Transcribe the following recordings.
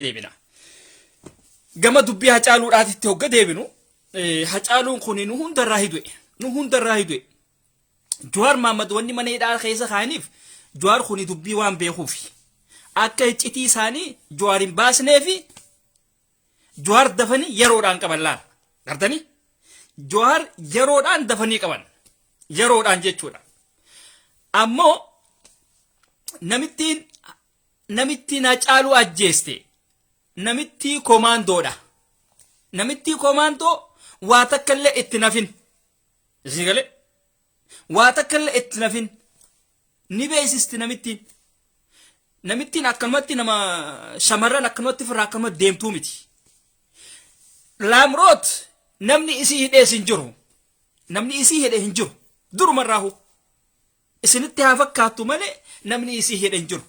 deebina. Gama dubbii hacaaluudhaatitti hogga deebinu hacaaluun kun nu hundarraa hidue. Jawaar Mohaammed wanni mana hidhaa keessa kaaniif Jawaar kun dubbii waan beekuuf akka iccitii isaanii Jawaar hin baasnee fi Jawaar dafanii yeroodhaan qaban laala. Gartanii Jawaar yeroodhaan dafanii qaban. Yeroodhaan jechuudha. Ammoo namittiin hacaaluu ajjeeste namitti komaandoodha. Namitti komaandoo waa takkallee itti nafin. Isii galee waa takkallee itti nafin ni beesisti namittiin akkanumatti nama shamarran akkanumatti firraa akkanumatti deemtuu miti. Laamroot namni isii hidhees hin jiru. Namni isii hidhe hin jiru. Durumarraahu isinitti haa fakkaattu malee namni isii hidhe hin jiru.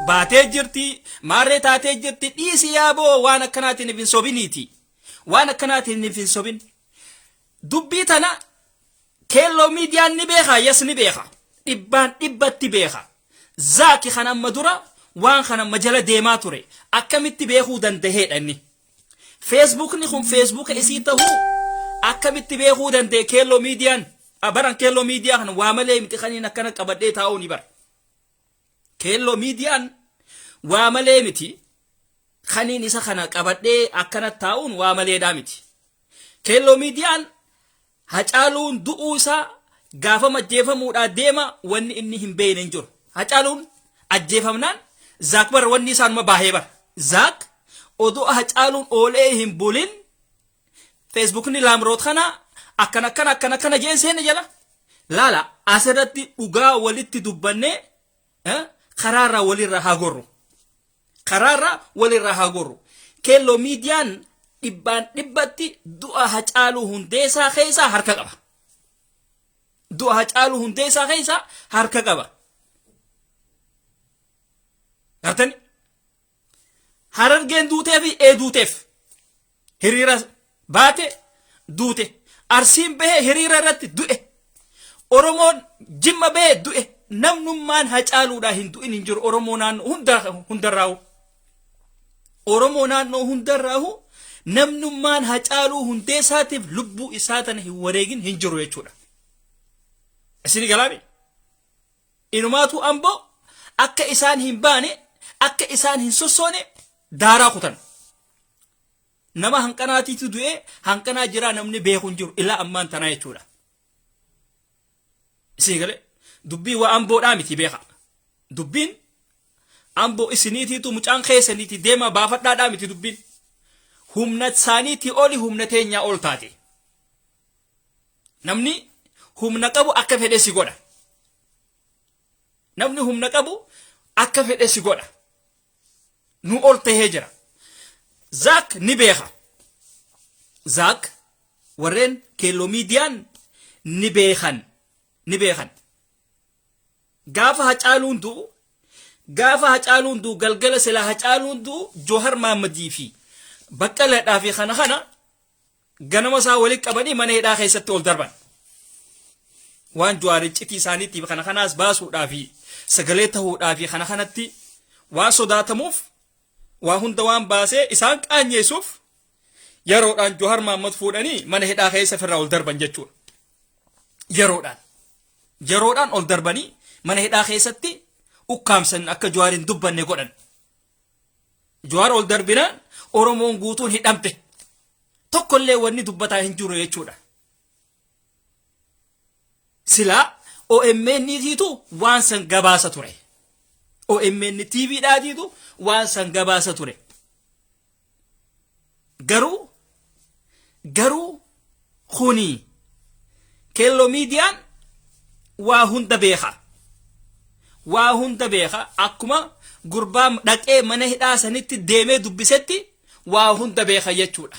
Baatee jirti maarree taatee jirti dhiisi yaaboo waan akkanaatiin hin sobiniiti. Waan akkanaatiin hin sobin. Dubbii tana keelloo miidiyaan ni beeka yes ni beeka. Dhibbaan dhibbatti beeka. Zaaki kan amma dura waan kan amma jala deemaa ture akkamitti beekuu danda'eedha inni. Feesbuukni kun feesbuuka isii ta'uu akkamitti beekuu danda'e keelloo miidiyaan baran keelloo miidiyaa kana waa malee miti kaniin akkana qabadhee taa'uu ni bara. Keelloo miidiyaan waa malee miti kaniin isa kana qabadhee akkana taa'uun waa maleedhaa miti. Keelloo miidiyaan hacaaluun du'uu isaa gaafa ajjeefamuudhaa deema wanni inni hin beekne hin jiru. Hacaaluun ajjeefamnaan zaak bara wanni isaanuma baahee bara. Zaak oduu hacaaluun oolee hin bulin feesbuukni laamroot kana akkana jeen seenne jala. Laala asirratti dhugaa walitti dubbannee karaarraa walirraa haa gorru. Keelloo miidiyaan dhibbaan dhibbatti du'a hacaaluu hundeessaa keessaa harka qaba. Du'a hacaaluu hundeessaa keessaa harka qaba. Gartani Harargeen duutee fi duuteef hiriira baate duute. Arsiin bahee hiriira irratti du'e. Oromoon Jimma bahee du'e. Namnummaan hacaaluudhaa hin du'in hin jiru. Oromoo naannoo hundarraahu namnummaan hacaaluu hundeessaatiif lubbuu isaa tana hin wareegin hin jiru jechuudha. Isin galaabe inumaatu amboo akka isaan hin baane akka isaan hin sossoone daaraa kutan. Nama hanqanaatiitu du'e hanqanaa jiraa namni beeku hin jiru ilaa ammaan tanaa jechuudha. Isin galee dubbii waa amboodhaa miti beeka. Dubbiin amboo isiniitiitu mucaan keessaniiti deema baafadhaadhaa miti dubbiin. Humna isaaniitii oli humna teenyaa ol taate. Namni humna qabu akka fedhe si godha. Namni humna qabu akka fedhe si godha. Nu ol tahee jira. Zaak ni beeka. Zaak warreen keelloo miidiyaan ni beekan. Gaafa hacaaluun du'u galgala silaa hacaaluun du'u Jawaar Mohaammed fi Baqqalaadhaa fi kana ganama isaa walitti qabanii mana hidhaa keessatti ol darban. Waan Jawaar iccitii isaaniitiif kanaas baasuudhaa fi sagalee ta'uudhaa fi kanatti waan sodaatamuuf waa hunda waan baasee isaan qaanyeessuuf yeroodhaan Jawaar Mohaammed fuudhanii mana hidhaa keessa firraa ol darban jechuudha. Yeroodhaan ol darbanii mana hidhaa keessatti ukkaamsan akka Jawaar hin dubbanne godhan. Jawaar ol darbinaan Oromoon guutuun hidhamte. Tokkollee wanni dubbataa hin jiru jechuudha. Silaa OMN tiitu waan san gabaasa ture. OMN TV dhaatiitu waan san gabaasa ture. Garuu kuni keelloo miidiyaan waa hunda beeka. Akkuma gurbaa dhaqee mana hidhaa sanitti deemee dubbisetti waa hunda beeka jechuudha.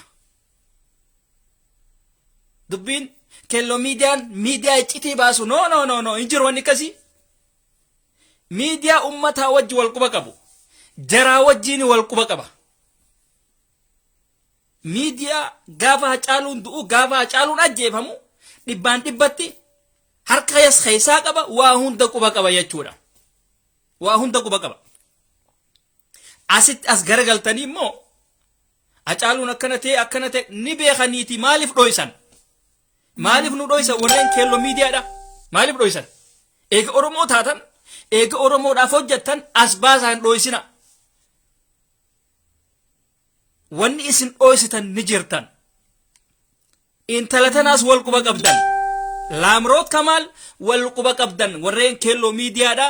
Dubbiin keelloo miidiyaan miidiyaa iccitii baasu no hin jiru wanni akkasii. Miidiyaa ummataa wajji wal quba qabu. Jaraa wajjiin wal quba qaba. Miidiyaa gaafa hacaaluun du'u gaafa hacaaluun ajjeefamu dhibbaan dhibbatti harka keessaa qaba waa hunda quba qaba jechuudha. Waa hunda quba qaba. asit as garagaltanii immoo Hacaaluun akkana ta'e ni beekaniiti maaliif dhoysan? Maaliif nu dhoysan warreen keelloo miidiyaadha? Maaliif dhoysan? Eega Oromoo taatan, eega Oromoodhaaf hojjettan as baasaan dhoysina. Wanni isin dhoysitan ni jirtan. Intala tanaas wal quba qabdan. Laamroot Kamaal wal quba qabdan warreen keelloo miidiyaadha.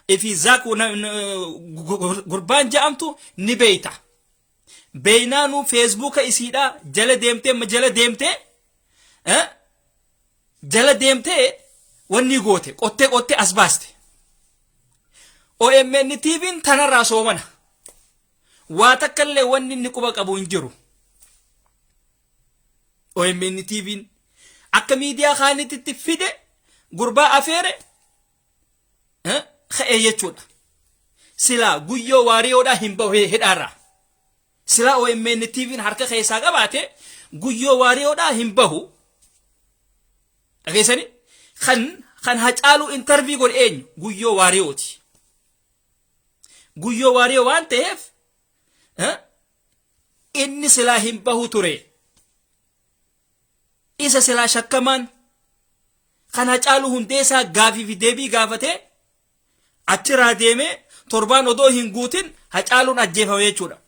Ifi zaak gurbaan ja'amtu ni beeyta. Beeynaanu Feesbuuka isiidha jala deemtee wanni goote qottee as baaste. OMN TV'n tanarraa soomana. Waa takkallee wanni inni quba qabu hin jiru. OMN TV'n akka miidiyaa kaanititti fide gurbaa afeere ka'ee jechuudha. Silaa guyyoo waariyoodhaa hin bahee hidhaarraa. Silaa OMN TV'n harka keessaa qabaate guyyoo waariyoodhaa hin bahu. Dhageessanii kan Hacaaluu intervii godhe eenyu guyyoo waariyooti. Guyyoo waariyoo waan ta'eef inni silaa hin bahu ture. Isa silaa shakkamaan kan Hacaaluu Hundeessaa gaafii fi deebii gaafatee achirraa deemee torbaan odoo hin guutin Hacaaluun ajjeefame jechuudha.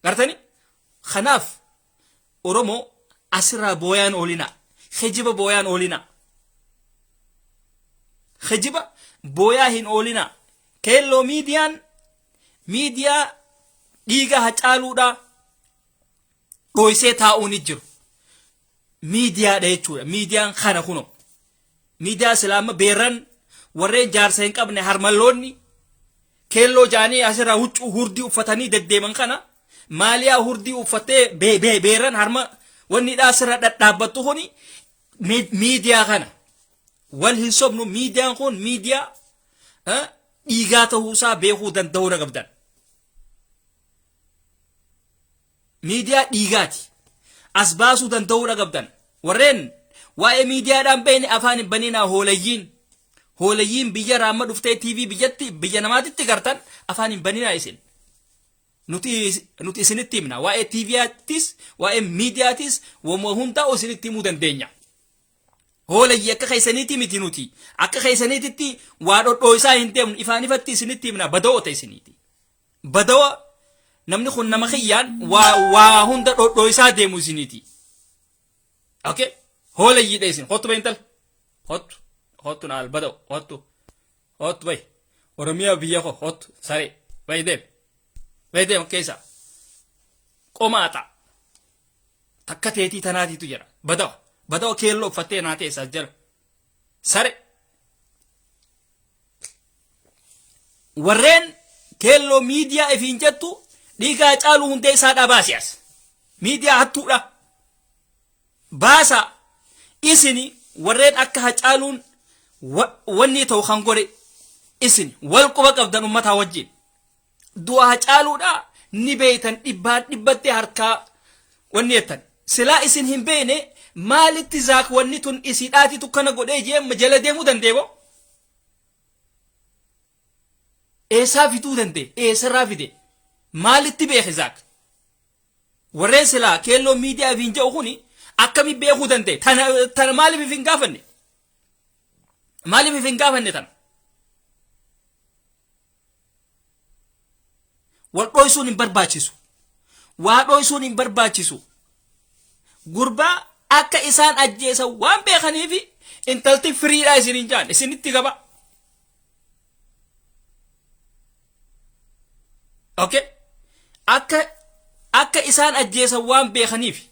Gartanii? Kanaaf Oromoo asirraa booyaan oolina. Gejiba booyaan oolina. Gejiba booyaa hin oolina. Keelloo miidiyaa dhiiga Hacaaluudha dhoysee taa'uun ni jiru. Miidiyaadha jechuudha. Miidiyaan kana kuno. Miidiyaa silaama beeran warreen jaarsa hin qabne harmalloonni keelloo jaanii asirraa huccuu hurdii uffatanii deddeeman kana maaliyaa hurdii uffattee beeran harma wanni asirra dhadhaabbattu kuni miidiyaa kana. Wal hin sobnu miidiyaan kun miidiyaa dhiigaa ta'uusaa beekuu danda'uu qabdan. Miidiyaa dhiigaati. As baasuu danda'uu qabdan. Warreen waa'ee miidiyaadhaan beekne afaan hin baninaa hoolayyiin biyya raamma dhuftee TV biyya namaatitti gartan afaan hin baninaa isin. Nuti isinitti himna waa'ee TV'aatis waa'ee miidiyaatis wama hundaa isinitti himuu dandeenya. Hoolayyi akka keessaniiti miti nuti akka keessaniititti waa dhodhooysaa hin deemnu ifaan ifatti isinitti himna bada'oota isiniiti. Badawa namni kun nama kiyyaan waa hunda dhodhooysaa deemu isiniiti. Okay? Hoolayyiidha isin hottu bahintal hottu naal bada'u hottu bay Oromiyaa biyya koo hottu saree baydeem keessa qomaata takka teetii tanaatiitu jira badawa keelloo uffattee naa teessaa jira sare warreen keelloo miidiyaa ifiin jettu dhiigaa Hacaaluu Hundeessaadhaa baasiyaas miidiyaa hattuudha baasa isini warreen akka Hacaaluun wanni ta'u kan godhe isini wal quba qabdan ummataa wajjin du'a Hacaaluudha ni beeytan dhibbattee harkaa wanni jettan silaa isin hin beene maalitti zaak wanni tun isiidhaatitu kana godhee jeemma jala deemuu dandeebo? Eessaa fituu dandee eessarraa fide maalitti beeke zaak? Warreen silaa keelloo miidiyaa ifiin jedhu kuni akkami beekuu dandee tana maaliif hin gaafanne? Maaliif hin gaafanne tana? Wal dhoysuun hin barbaachisu. Waa dhoysuun hin barbaachisu. Gurbaa akka isaan ajjeesan waan beekaniif intalti firiidhaa isin hin jaan isinitti qaba. Okay? Akka isaan ajjeesan waan beekaniif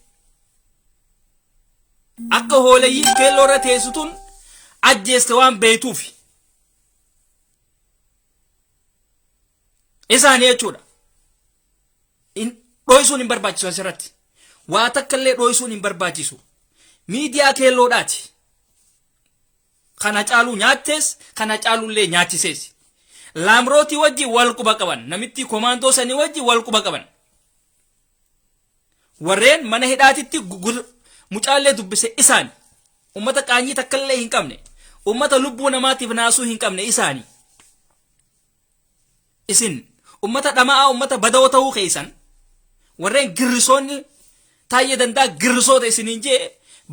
akka hoolayyiin keelloo irra teessutun ajjeeste waan beektuuf isaanii jechuudha. Dhoysuun hin barbaachisu asirratti. Waa takkallee dhoysuun hin barbaachisu. Miidiyaa keelloodhaati. Kan Hacaaluu nyaattees kan Hacaaluullee nyaachisees. Laamrootii wajji wal quba qaban. Namitti komaandoo sanii wajji wal quba qaban. Warreen mana hidhaatitti mucaallee dubbise isaani. Ummata qaanyii takkallee hin qabne. Ummata lubbuu namaatiif naasuu hin qabne isaani. Isin ummata dhamaa ummata badoo ta'uu keessan warreen girrisoonni taayee dandaa girrisoota isiniin jee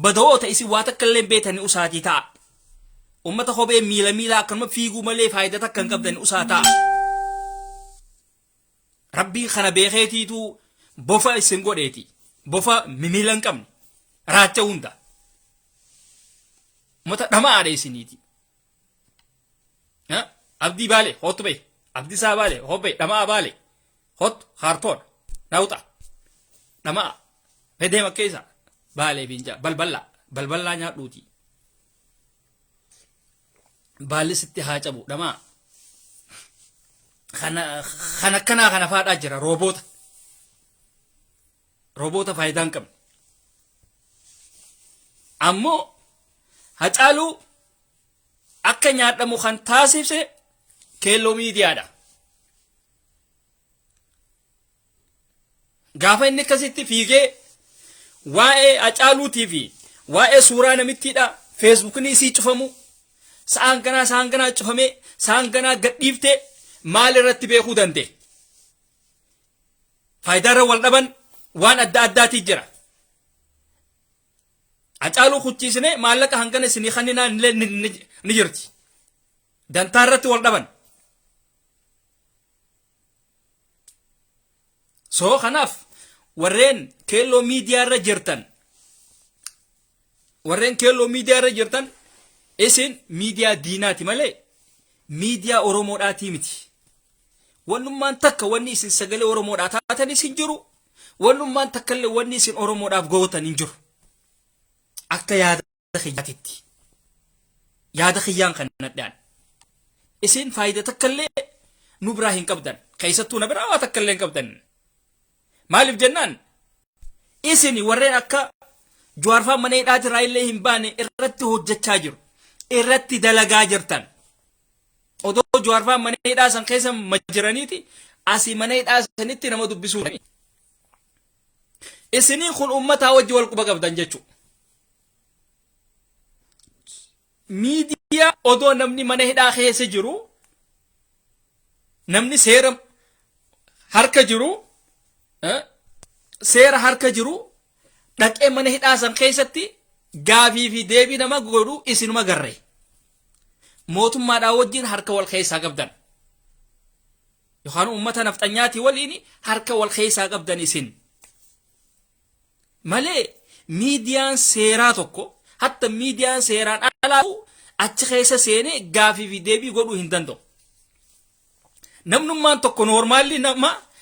badoota isin waa takka illee beetanii usaatii ta'a. Ummata kophee miila akkanuma fiiguu malee faayidaa takka hin qabdan usaa ta'a. Rabbiin kana beekeetiitu bofa isin godheeti. Bofa miila hin qabne raacha hunda. Ummata dhamaadha isiniiti. Abdii baale hootu bee. Abdii isaa baale hobbee dhamaa baale hootu haartoon naawuxa dhamaa fedee makkeessa baale finjaa balballaa nyaadhuuti. Baalli sitti haa cabu dhamaa kana faadhaa jira rooboota faayidaa hin qabne. Ammoo Hacaaluu akka nyaadhamu kan taasise keelloo miidiyaadha. Gaafa inni akkasitti fiigee waa'ee Hacaaluutii fi waa'ee suuraa namittiidha feesbuukni isii cufamu sa'aan ganaa cufamee sa'aan ganaa gadhiiftee maal irratti beekuu danda'e? Faayidaarra wal dhaban waan adda addaatii jira. Hacaaluu kuchiisne maallaqa hangana isinii kanninaan ni jirti. Dantaa irratti wal dhaban. So kanaaf warreen keelloo miidiyaa irra jirtan isin miidiyaa diinaati malee miidiyaa Oromoodhaatii miti. Wannummaan takka wanni isin sagalee Oromoodhaa taatan isin jiru. Wannummaan takka illee wanni isin Oromoodhaaf gootan hin jiru. Akka yaada xiyyaatitti. Yaada xiyyaan kan nadhaan. Isin faayidaa takka illee nu biraa hin qabdan. Keessattuu na biraa waa takka illee hin qabdan. Maaliif jennaan isin warreen akka Jawaar mana hidhaati irraa illee hin baane irratti hojjechaa jiru. Irratti dalagaa jirtan. Odoo Jawaar mana hidhaa san keessa majiraniiti asii mana hidhaa sanitti nama dubbisuu. Isiniin kun uummataa wajji wal quba qabdan jechuudha. Miidiyaa odoo namni mana hidhaa keessa jiru namni seera harka jiru dhaqee mana hidhaa san keessatti gaafii fi deebii nama godhu isinuma garree. Mootummaadhaa wajjin harka wal keessaa qabdan. Yookaan uummata nafxanyaatii waliin harka wal keessaa qabdan isin. Malee miidiyaan seeraa tokko hatta miidiyaan seeraan alaatu achi keessa seenee gaafii fi deebii godhuu hin danda'u. Namnummaan tokko noormaalli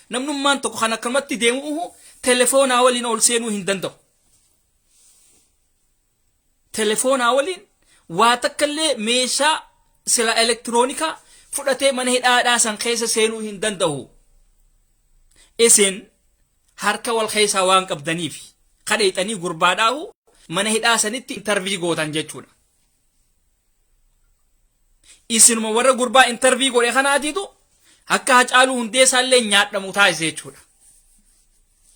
namnummaan tokko kan akkamatti deemu telefoonaa waliin ol seenuu hin danda'u. Telefoonaa waliin waa takka illee meeshaa sila elektiroonikaa fudhatee mana hidhaadhaa san keessa seenuu hin danda'u. Isin harka wal keessaa waan qabdaniif kadheexanii gurbaadhaahu mana hidhaa sanitti intervii gootan jechuudha. Isinuma warra gurbaa intervii godhe kanaatiitu akka Hacaaluu Hundeessaallee nyaadhamu taasise jechuudha.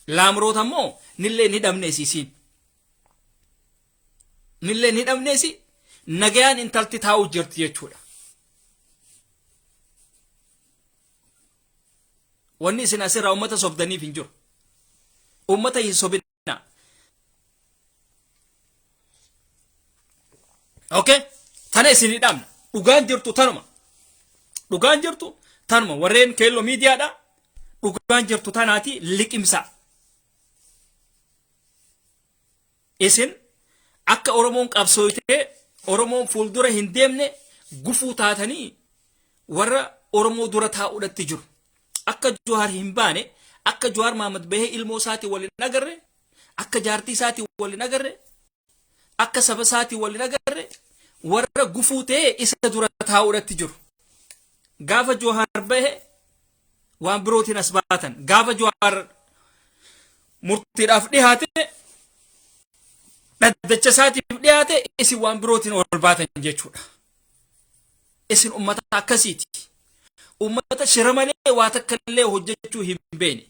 Laamroota immoo nillee ni dhabneesiisiin. Nillee ni dhabneesi nagayaan intalti taa'uu jirti jechuudha. Wanni isin asirraa uummata sobdaniif hin jiru. Uummata hin sobina. Okay? Tana isin dhabna. Dhugaan jirtu tanuma. Dhugaan jirtu tanuma. Warreen keelloo miidiyaadha. Dhugaan jirtu tanaati liqimsa. Isin akka Oromoon qabsooytee Oromoon fuuldura hin deemne gufuu taatanii warra Oromoo dura taa'uudhatti jiru. Akka Jawaar hin baane, akka Jawaar Mahammad bahee ilmoo isaatii waliin agarre, akka jaartii isaatii waliin agarre, akka saba isaatii waliin agarre, warra gufuu ta'ee isa dura taa'uudhatti jiru. Gaafa Jawaar bahee waan birootiin as baatan. Gaafa Jawaar murtiidhaaf dhiyaate dhaddacha isaatiif dhiyaate isin waan birootiin ol baatan jechuudha. Isin ummata akkasiiti. Ummata shira malee waa takka illee hojjechuu hin beekne.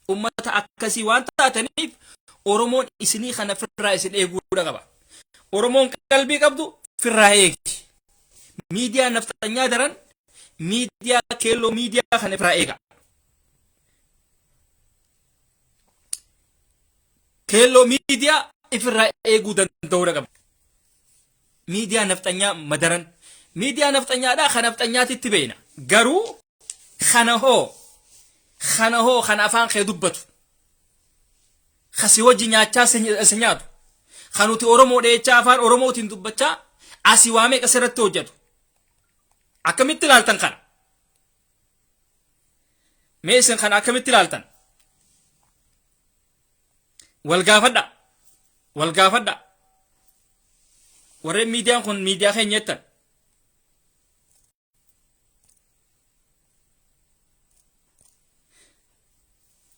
Ummata akkasii waan taataniif Oromoon isinii kana firraa isin eeguudha qaba. Oromoon qalbii qabdu firraa eegi. Miidiyaa naftanyaa daran miidiyaa keelloo miidiyaa kana firraa eega. keelloo miidiyaa ifirraa eeguu danda'uu qaba. Miidiyaa nafxanyaa madaran miidiyaa nafxanyaadhaa kan nafxanyaatitti beena garuu kana kana afaan kee dubbatu kasi wajji nyaachaa si nyaatu kanuti oromoo dheechaa afaan oromootiin dubbachaa asii waamee qasirratti hojjetu akkamitti ilaaltan kana mee isin kana akkamitti ilaaltan wal gaafadha warreen miidiyaan kun miidiyaa keenya jettan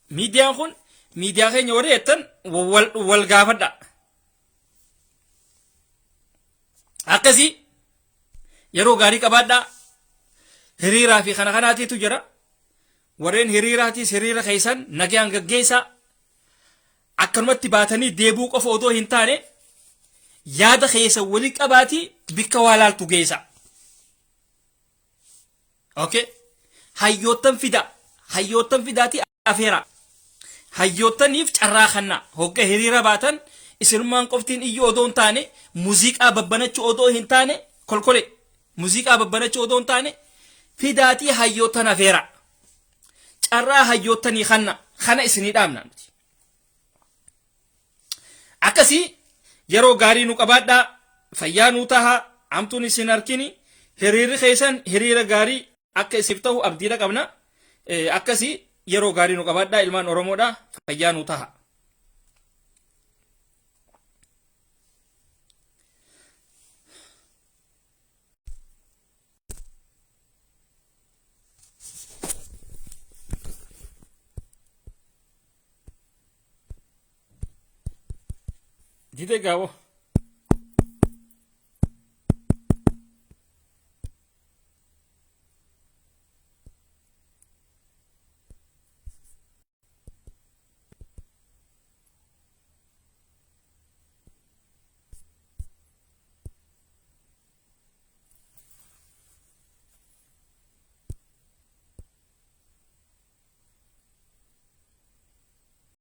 miidiyaan kun miidiyaa keenya warreen jettan wal gaafadha akkasii yeroo gaarii qabaadhaa hiriiraa fi kana kanaatiitu jira warreen hiriiraatiis hiriira keessan nagaan gaggeessaa akkanumatti baatanii deebuu qofa odoo hin taane yaada keessa wali qabaatii bikka waa laaltu geessa. Okay? Hayyoottan fidaati afeera. Hayyoottaniif carraa kanna hogga hiriira baatan isinummaan qoftiin iyyuu odoo hin taane muuziqaa babbanachuu odoo hin taane kolkole muuziqaa babbanachuu odoo hin taane fidaatii hayyoottan afeera. Carraa hayyoottanii kana isinii dhaamna miti. Akkasii yeroo gaarii nu qabaadhaa fayyaa nuu tahaa amtuun isin harkini hiriirri keessan hiriira gaarii akka isiif ta'u abdiidha qabna akkasii yeroo gaarii nu qabaadhaa ilmaan oromoodha fayyaa nuu tahaa. Dite gabo.